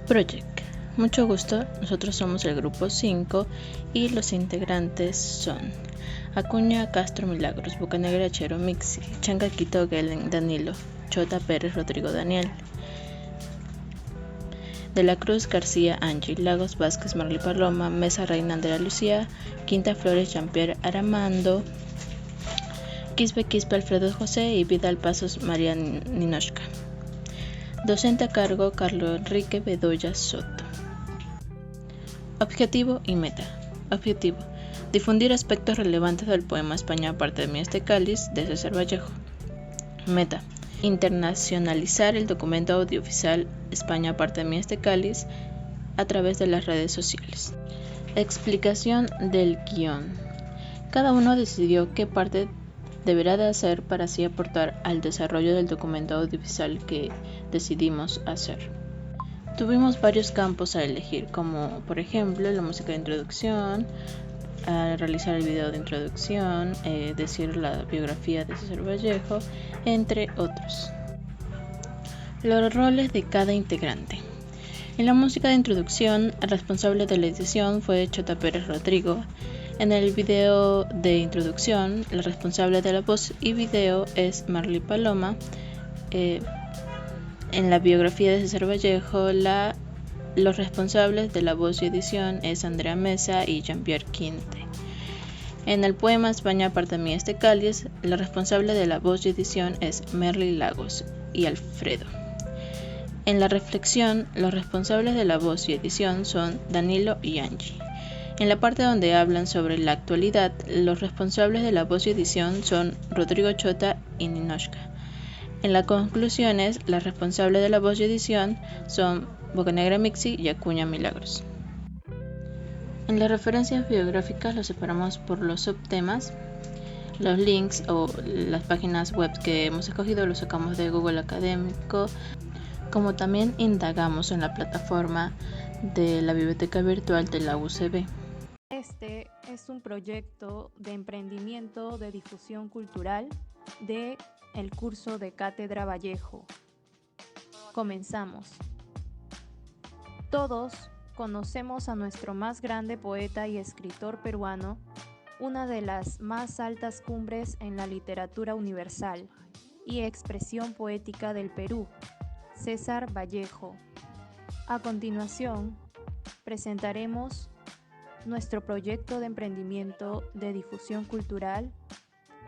Project. Mucho gusto, nosotros somos el grupo 5 y los integrantes son Acuña Castro Milagros, Bocanegra Chero Mixi, Chancaquito Gelen Danilo, Chota Pérez Rodrigo Daniel, De la Cruz García Angie, Lagos Vázquez Marley Paloma, Mesa Reina Andrea Lucía, Quinta Flores Jean-Pierre Aramando, Quispe Alfredo José y Vidal Pasos María Ninoshka. Docente a cargo Carlos Enrique Bedoya Soto. Objetivo y meta. Objetivo: difundir aspectos relevantes del poema España aparte de mí este cáliz de César Vallejo. Meta: internacionalizar el documento audiovisual España aparte de mí este cáliz a través de las redes sociales. Explicación del guión. Cada uno decidió qué parte deberá de hacer para así aportar al desarrollo del documento audiovisual que decidimos hacer. Tuvimos varios campos a elegir, como por ejemplo la música de introducción, realizar el video de introducción, decir la biografía de César Vallejo, entre otros. Los roles de cada integrante. En la música de introducción, el responsable de la edición fue Chota Pérez Rodrigo. En el video de introducción, la responsable de la voz y video es Marley Paloma. En la biografía de César Vallejo, los responsables de la voz y edición es Andrea Mesa y Jean-Pierre Quinte. En el poema España aparte de mí este cáliz, la responsable de la voz y edición es Merly Lagos y Alfredo. En la reflexión, los responsables de la voz y edición son Danilo y Angie. En la parte donde hablan sobre la actualidad, los responsables de la voz y edición son Rodrigo Chota y Ninoshka. En las conclusiones, las responsables de la voz y edición son Bocanegra Mixi y Acuña Milagros. En las referencias biográficas los separamos por los subtemas. Los links o las páginas web que hemos escogido los sacamos de Google Académico, como también indagamos en la plataforma de la biblioteca virtual de la UCB. Este es un proyecto de emprendimiento de difusión cultural de el curso de Cátedra Vallejo. Comenzamos. Todos conocemos a nuestro más grande poeta y escritor peruano, una de las más altas cumbres en la literatura universal y expresión poética del Perú, César Vallejo. A continuación, presentaremos nuestro proyecto de emprendimiento de difusión cultural,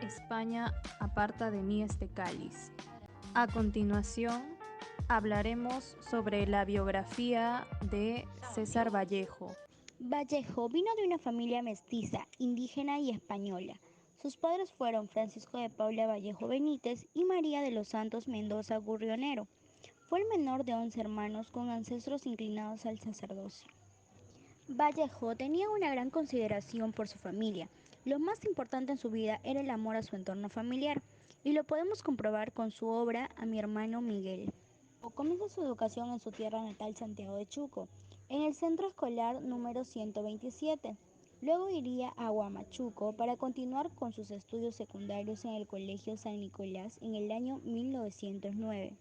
España aparta de mí este cáliz. A continuación, hablaremos sobre la biografía de César Vallejo. Vallejo vino de una familia mestiza, indígena y española. Sus padres fueron Francisco de Paula Vallejo Benítez y María de los Santos Mendoza Gurrionero. Fue el menor de 11 hermanos con ancestros inclinados al sacerdocio. Vallejo tenía una gran consideración por su familia. Lo más importante en su vida era el amor a su entorno familiar, y lo podemos comprobar con su obra A mi hermano Miguel. Comienza su educación en su tierra natal, Santiago de Chuco, en el centro escolar número 127. Luego iría a Huamachuco para continuar con sus estudios secundarios en el Colegio San Nicolás en el año 1909.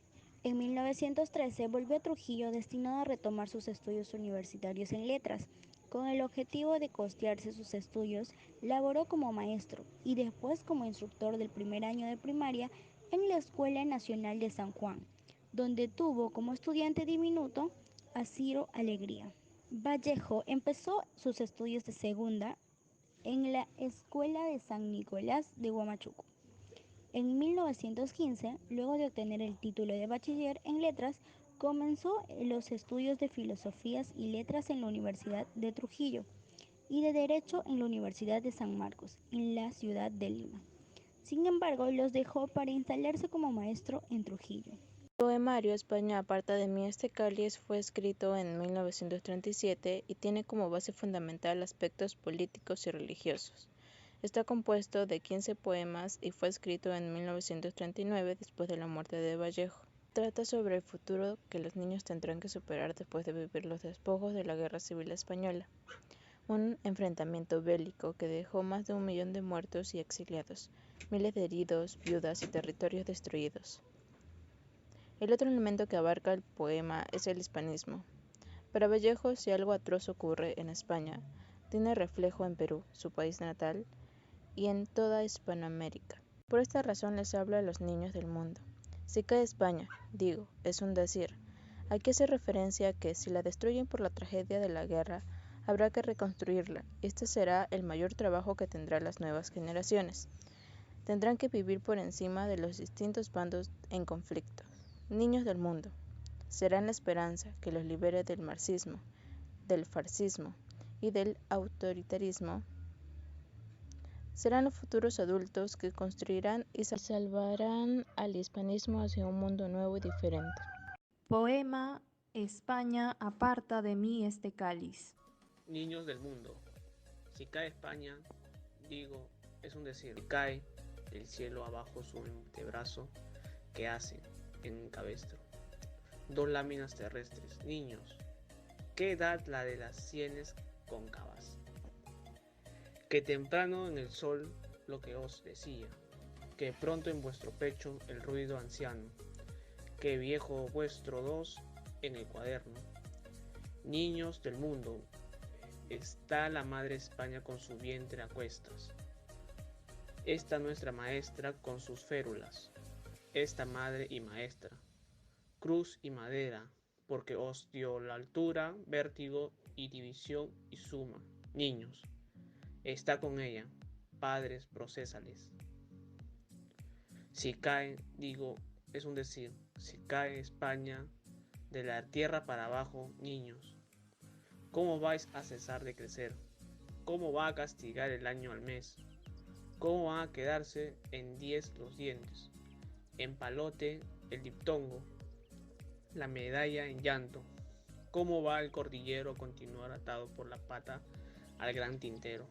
En 1913 volvió a Trujillo destinado a retomar sus estudios universitarios en letras. Con el objetivo de costearse sus estudios, laboró como maestro y después como instructor del primer año de primaria en la Escuela Nacional de San Juan, donde tuvo como estudiante diminuto a Ciro Alegría. Vallejo empezó sus estudios de segunda en la Escuela de San Nicolás de Huamachuco. En 1915, luego de obtener el título de bachiller en letras, comenzó los estudios de filosofías y letras en la Universidad de Trujillo y de Derecho en la Universidad de San Marcos, en la ciudad de Lima. Sin embargo, los dejó para instalarse como maestro en Trujillo. El poemario España aparta de mí este cáliz fue escrito en 1937 y tiene como base fundamental aspectos políticos y religiosos. Está compuesto de 15 poemas y fue escrito en 1939 después de la muerte de Vallejo. Trata sobre el futuro que los niños tendrán que superar después de vivir los despojos de la Guerra Civil Española, un enfrentamiento bélico que dejó más de 1 millón de muertos y exiliados, miles de heridos, viudas y territorios destruidos. El otro elemento que abarca el poema es el hispanismo. Para Vallejo, si algo atroz ocurre en España, tiene reflejo en Perú, su país natal, y en toda Hispanoamérica. Por esta razón les hablo a los niños del mundo. Si cae España, digo, es un decir. Aquí hace referencia a que si la destruyen por la tragedia de la guerra, habrá que reconstruirla, y este será el mayor trabajo que tendrán las nuevas generaciones. Tendrán que vivir por encima de los distintos bandos en conflicto. Niños del mundo, serán la esperanza que los libere del marxismo, del fascismo y del autoritarismo. Serán los futuros adultos que construirán y salvarán al hispanismo hacia un mundo nuevo y diferente. Poema España, aparta de mí este cáliz. Niños del mundo, si cae España, digo, es un decir, si cae del cielo abajo su antebrazo, ¿qué hace en un cabestro? Dos láminas terrestres, niños, ¿qué edad la de las sienes cóncavas? Que temprano en el sol lo que os decía, que pronto en vuestro pecho el ruido anciano, que viejo vuestro dos en el cuaderno. Niños del mundo, está la madre España con su vientre a cuestas. Esta nuestra maestra con sus férulas, esta madre y maestra, cruz y madera, porque os dio la altura, vértigo y división y suma. Niños, está con ella, padres, procésales. Si cae, digo, es un decir, si cae España de la tierra para abajo, niños, ¿cómo vais a cesar de crecer? ¿Cómo va a castigar el año al mes? ¿Cómo van a quedarse en 10 los dientes? En palote el diptongo, la medalla en llanto. ¿Cómo va el cordillero a continuar atado por la pata al gran tintero?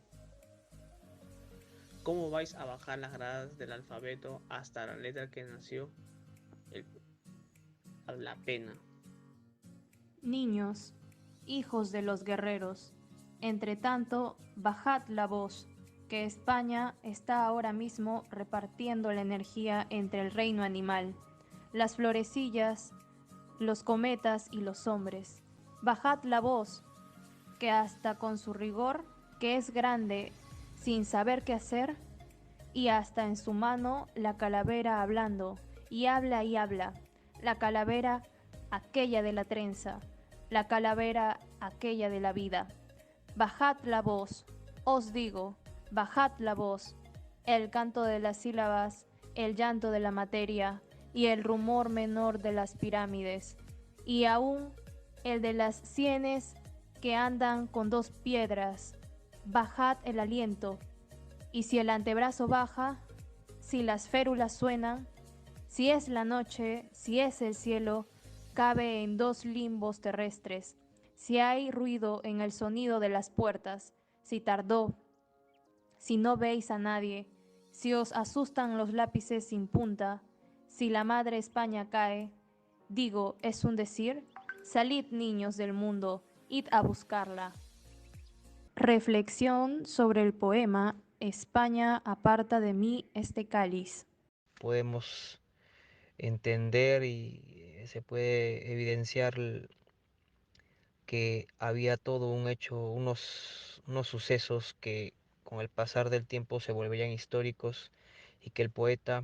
¿Cómo vais a bajar las gradas del alfabeto hasta la letra que nació la pena? Niños, hijos de los guerreros, entre tanto, bajad la voz, que España está ahora mismo repartiendo la energía entre el reino animal, las florecillas, los cometas y los hombres. Bajad la voz, que hasta con su rigor, que es grande, sin saber qué hacer, y hasta en su mano la calavera hablando, y habla, la calavera aquella de la trenza, la calavera aquella de la vida. Bajad la voz, os digo, bajad la voz, el canto de las sílabas, el llanto de la materia, y el rumor menor de las pirámides, y aún el de las sienes que andan con dos piedras. Bajad el aliento, y si el antebrazo baja, si las férulas suenan, si es la noche, si es el cielo, cabe en dos limbos terrestres, si hay ruido en el sonido de las puertas, si tardó, si no veis a nadie, si os asustan los lápices sin punta, si la madre España cae, digo, es un decir, salid niños del mundo, id a buscarla. Reflexión sobre el poema España, aparta de mí este cáliz. Podemos entender y se puede evidenciar que había todo un hecho, unos sucesos que con el pasar del tiempo se volverían históricos y que el poeta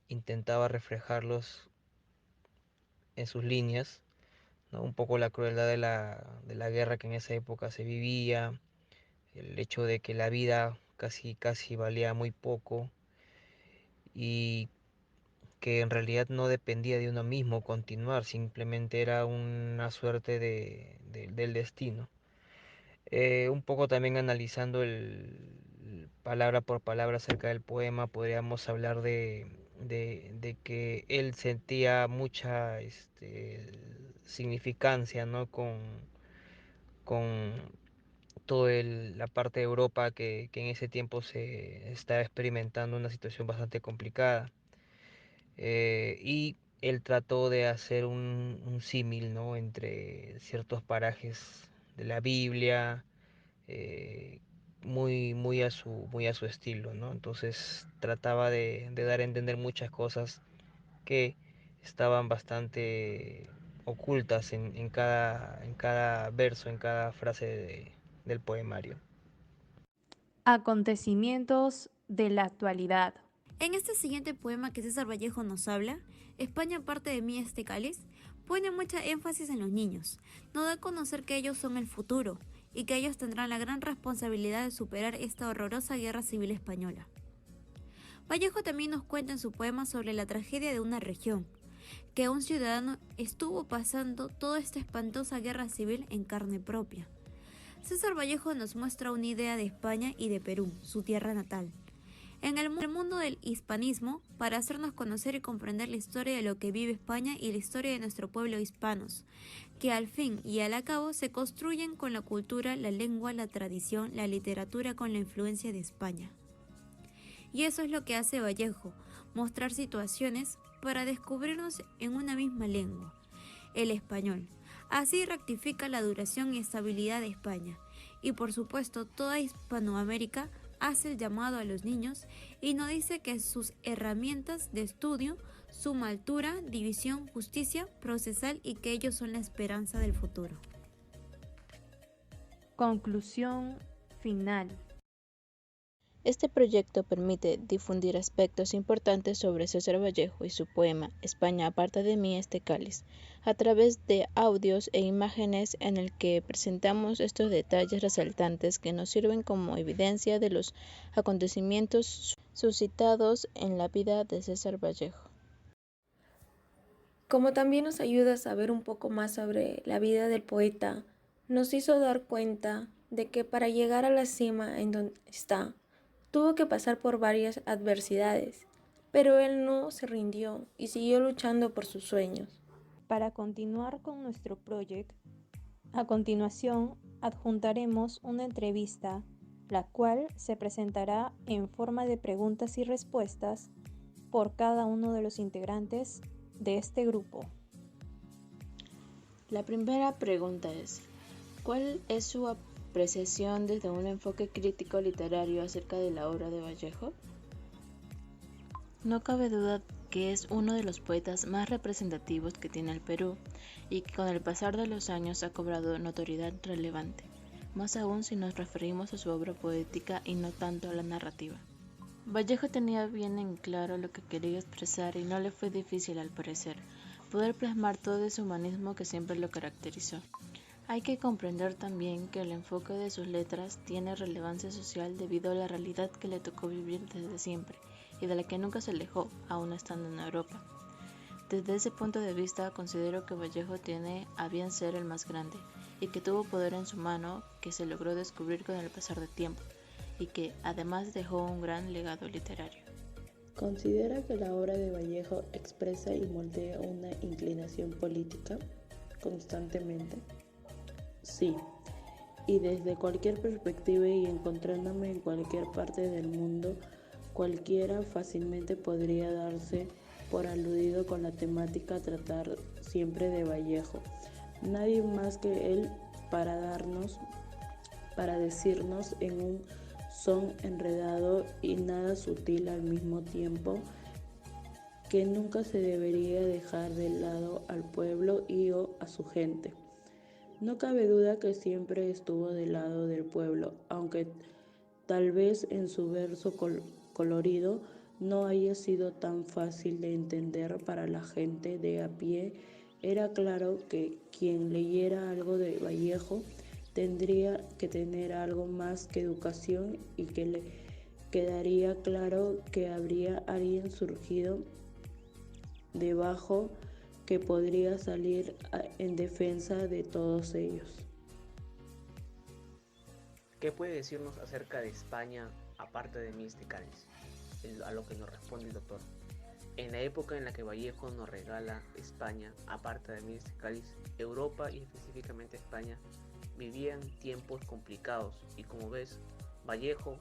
intentaba reflejarlos en sus líneas, ¿no? Un poco la crueldad de la guerra que en esa época se vivía, el hecho de que la vida casi valía muy poco y que en realidad no dependía de uno mismo continuar, simplemente era una suerte del destino. Un poco también analizando palabra por palabra acerca del poema, podríamos hablar de que él sentía mucha significancia, ¿no? Con toda la parte de Europa que en ese tiempo se estaba experimentando una situación bastante complicada. Y él trató de hacer un símil, ¿no? Entre ciertos parajes de la Biblia, eh, muy a su estilo, ¿no? Entonces trataba de dar a entender muchas cosas que estaban bastante ocultas en cada verso, en cada frase del poemario. Acontecimientos de la actualidad. En este siguiente poema que César Vallejo nos habla, España parte de mí este cáliz, pone mucha énfasis en los niños. Nos da a conocer que ellos son el futuro y que ellos tendrán la gran responsabilidad de superar esta horrorosa guerra civil española. Vallejo también nos cuenta en su poema sobre la tragedia de una región, que un ciudadano estuvo pasando toda esta espantosa guerra civil en carne propia. César Vallejo nos muestra una idea de España y de Perú, su tierra natal, en el mundo del hispanismo, para hacernos conocer y comprender la historia de lo que vive España y la historia de nuestro pueblo hispanos, que al fin y al cabo se construyen con la cultura, la lengua, la tradición, la literatura con la influencia de España. Y eso es lo que hace Vallejo, mostrar situaciones para descubrirnos en una misma lengua, el español. Así rectifica la duración y estabilidad de España, y por supuesto toda Hispanoamérica hace el llamado a los niños y nos dice que sus herramientas de estudio, suma, altura, división, justicia, procesal y que ellos son la esperanza del futuro. Conclusión final. Este proyecto permite difundir aspectos importantes sobre César Vallejo y su poema España aparta de mí este cáliz, a través de audios e imágenes en el que presentamos estos detalles resaltantes que nos sirven como evidencia de los acontecimientos suscitados en la vida de César Vallejo. Como también nos ayuda a saber un poco más sobre la vida del poeta, nos hizo dar cuenta de que para llegar a la cima en donde está, tuvo que pasar por varias adversidades, pero él no se rindió y siguió luchando por sus sueños. Para continuar con nuestro proyecto, a continuación adjuntaremos una entrevista, la cual se presentará en forma de preguntas y respuestas por cada uno de los integrantes de este grupo. La primera pregunta es, ¿cuál es su apreciación desde un enfoque crítico literario acerca de la obra de Vallejo? No cabe duda que es uno de los poetas más representativos que tiene el Perú y que con el pasar de los años ha cobrado notoriedad relevante, más aún si nos referimos a su obra poética y no tanto a la narrativa. Vallejo tenía bien en claro lo que quería expresar y no le fue difícil, al parecer, poder plasmar todo ese humanismo que siempre lo caracterizó. Hay que comprender también que el enfoque de sus letras tiene relevancia social debido a la realidad que le tocó vivir desde siempre y de la que nunca se alejó, aún estando en Europa. Desde ese punto de vista, considero que Vallejo tiene a bien ser el más grande y que tuvo poder en su mano que se logró descubrir con el pasar del tiempo y que además dejó un gran legado literario. ¿Considera que la obra de Vallejo expresa y moldea una inclinación política constantemente? Sí, y desde cualquier perspectiva y encontrándome en cualquier parte del mundo, cualquiera fácilmente podría darse por aludido con la temática a tratar siempre de Vallejo. Nadie más que él para decirnos en un son enredado y nada sutil al mismo tiempo, que nunca se debería dejar de lado al pueblo y o a su gente. No cabe duda que siempre estuvo del lado del pueblo, aunque tal vez en su verso colorido no haya sido tan fácil de entender para la gente de a pie. Era claro que quien leyera algo de Vallejo tendría que tener algo más que educación y que le quedaría claro que habría alguien surgido debajo que podría salir en defensa de todos ellos. ¿Qué puede decirnos acerca de España aparte de mí este cáliz? A lo que nos responde el doctor. En la época en la que Vallejo nos regala España aparte de mí este cáliz, Europa y específicamente España vivían tiempos complicados y, como ves, Vallejo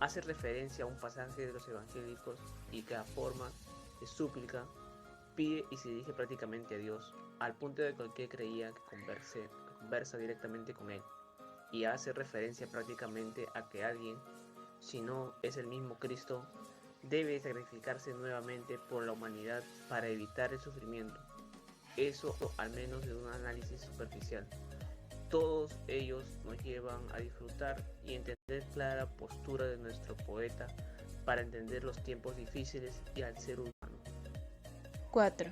hace referencia a un pasaje de los evangélicos y que a forma de súplica pide y se dirige prácticamente a Dios, al punto de que cualquier creía que conversa directamente con él, y hace referencia prácticamente a que alguien, si no es el mismo Cristo, debe sacrificarse nuevamente por la humanidad para evitar el sufrimiento. eso al menos de un análisis superficial. Todos ellos nos llevan a disfrutar y entender clara postura de nuestro poeta para entender los tiempos difíciles y al ser humano. 4.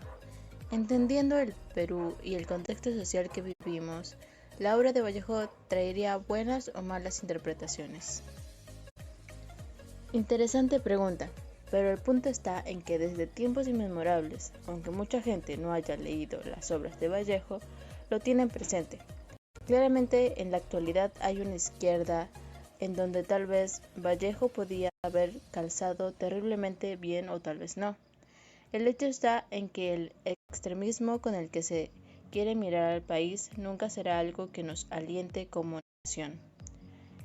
Entendiendo el Perú y el contexto social que vivimos, la obra de Vallejo traería buenas o malas interpretaciones. Interesante pregunta, pero el punto está en que desde tiempos inmemorables, aunque mucha gente no haya leído las obras de Vallejo, lo tienen presente. Claramente en la actualidad hay una izquierda en donde tal vez Vallejo podía haber calzado terriblemente bien o tal vez no. El hecho está en que el extremismo con el que se quiere mirar al país nunca será algo que nos aliente como nación.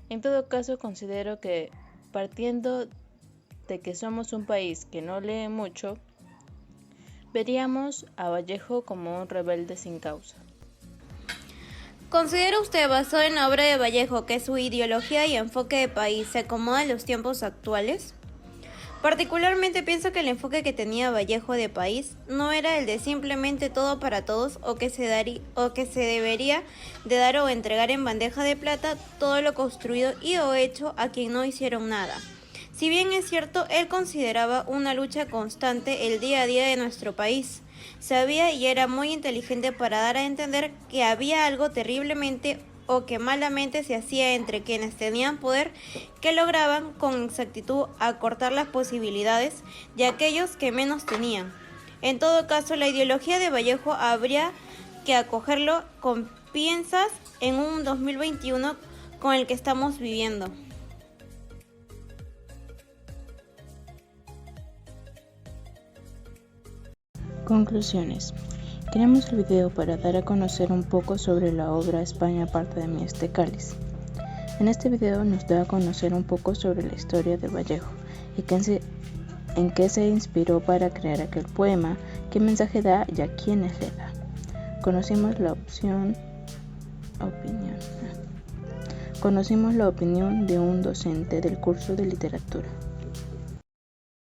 En todo caso, considero que partiendo de que somos un país que no lee mucho, veríamos a Vallejo como un rebelde sin causa. ¿Considera usted, basado en la obra de Vallejo, que su ideología y enfoque de país se acomoda a los tiempos actuales? Particularmente pienso que el enfoque que tenía Vallejo de país no era el de simplemente todo para todos o que se debería de dar o entregar en bandeja de plata todo lo construido y o hecho a quien no hicieron nada. Si bien es cierto, él consideraba una lucha constante el día a día de nuestro país. Sabía y era muy inteligente para dar a entender que había algo terriblemente o que malamente se hacía entre quienes tenían poder, que lograban con exactitud acortar las posibilidades de aquellos que menos tenían. En todo caso, la ideología de Vallejo habría que acogerlo con pinzas en un 2021 con el que estamos viviendo. Conclusiones. Creamos el video para dar a conocer un poco sobre la obra España parte de mi este cáliz. En este video nos da a conocer un poco sobre la historia de Vallejo y en qué se inspiró para crear aquel poema, qué mensaje da y a quiénes le da. Conocimos la opinión de un docente del curso de literatura.